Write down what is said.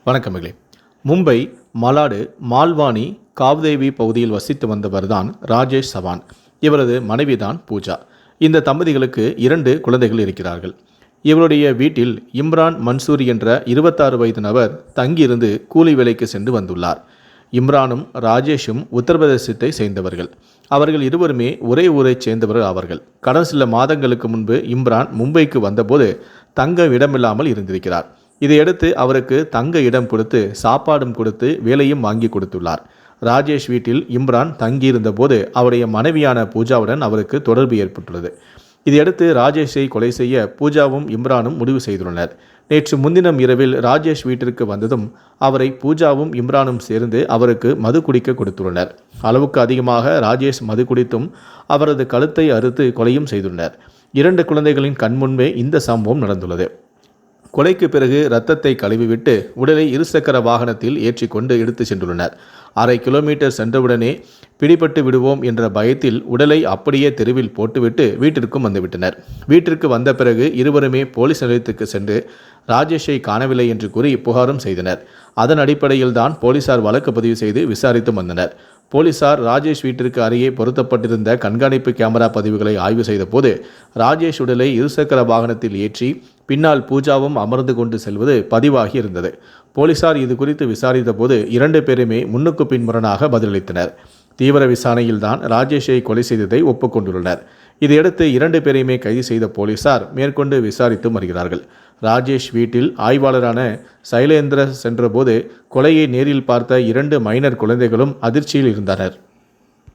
வணக்கமிகளே. மும்பை மலாடு மால்வானி காவ்தேவி பகுதியில் வசித்து வந்தவர்தான் ராஜேஷ் சவான். இவரது மனைவிதான் பூஜா. இந்த தம்பதிகளுக்கு 2 குழந்தைகள் இருக்கிறார்கள். இவருடைய வீட்டில் இம்ரான் மன்சூரி என்ற 26 வயது நபர் தங்கியிருந்து கூலி வேலைக்கு சென்று வந்துள்ளார். இம்ரானும் ராஜேஷும் உத்தரப்பிரதேசத்தை சேர்ந்தவர்கள். அவர்கள் இருவருமே ஒரே ஊரைச் சேர்ந்தவர்கள் ஆவார்கள். கடந்த சில மாதங்களுக்கு முன்பு இம்ரான் மும்பைக்கு வந்தபோது தங்க இடமில்லாமல் இருந்திருக்கிறார். இதையடுத்து அவருக்கு தங்க இடம் கொடுத்து சாப்பாடும் கொடுத்து வேலையும் வாங்கி கொடுத்துள்ளார். ராஜேஷ் வீட்டில் இம்ரான் தங்கியிருந்த போது அவருடைய மனைவியான பூஜாவுடன் அவருக்கு தொடர்பு ஏற்பட்டுள்ளது. இதையடுத்து ராஜேஷை கொலை செய்ய பூஜாவும் இம்ரானும் முடிவு செய்துள்ளனர். நேற்று முன்தினம் இரவில் ராஜேஷ் வீட்டிற்கு வந்ததும் அவரை பூஜாவும் இம்ரானும் சேர்ந்து அவருக்கு மது குடிக்க கொடுத்துள்ளனர். அளவுக்கு அதிகமாக ராஜேஷ் மது குடித்தும் அவரது கழுத்தை அறுத்து கொலையும் செய்துள்ளனர். 2 குழந்தைகளின் கண்முன்பே இந்த சம்பவம் நடந்துள்ளது. கொலைக்கு பிறகு இரத்தத்தை கழுவிவிட்டு உடலை இருசக்கர வாகனத்தில் ஏற்றிக்கொண்டு எடுத்து சென்றுள்ளனர். 1/2 கிலோமீட்டர் சென்றவுடனே பிடிபட்டு விடுவோம் என்ற பயத்தில் உடலை அப்படியே தெருவில் போட்டுவிட்டு வீட்டிற்கும் வந்துவிட்டனர். வீட்டிற்கு வந்த பிறகு இருவருமே போலீஸ் நிலையத்துக்கு சென்று ராஜேஷை காணவில்லை என்று கூறி புகாரும் செய்தனர். அதன் அடிப்படையில் தான் போலீசார் வழக்கு பதிவு செய்து விசாரித்து வந்தனர். போலீசார் ராஜேஷ் வீட்டிற்கு அருகே பொருத்தப்பட்டிருந்த கண்காணிப்பு கேமரா பதிவுகளை ஆய்வு செய்த போது ராஜேஷ் உடலை இருசக்கர வாகனத்தில் ஏற்றி பின்னால் பூஜாவும் அமர்ந்து கொண்டு செல்வது பதிவாகி இருந்தது. போலீசார் இது குறித்து விசாரித்த போது 2 பேருமே முன்னுக்கு பின்முரணாக பதிலளித்தனர். தீவிர விசாரணையில் தான் ராஜேஷை கொலை செய்ததை ஒப்புக்கொண்டுள்ளனர். இதையடுத்து 2 பேரையுமே கைது செய்த போலீசார் மேற்கொண்டு விசாரித்து வருகிறார்கள். ராஜேஷ் வீட்டில் ஆய்வாளரான சைலேந்திர சென்றபோது கொலையை நேரில் பார்த்த 2 மைனர் குழந்தைகளும் அதிர்ச்சியில் இருந்தனர்.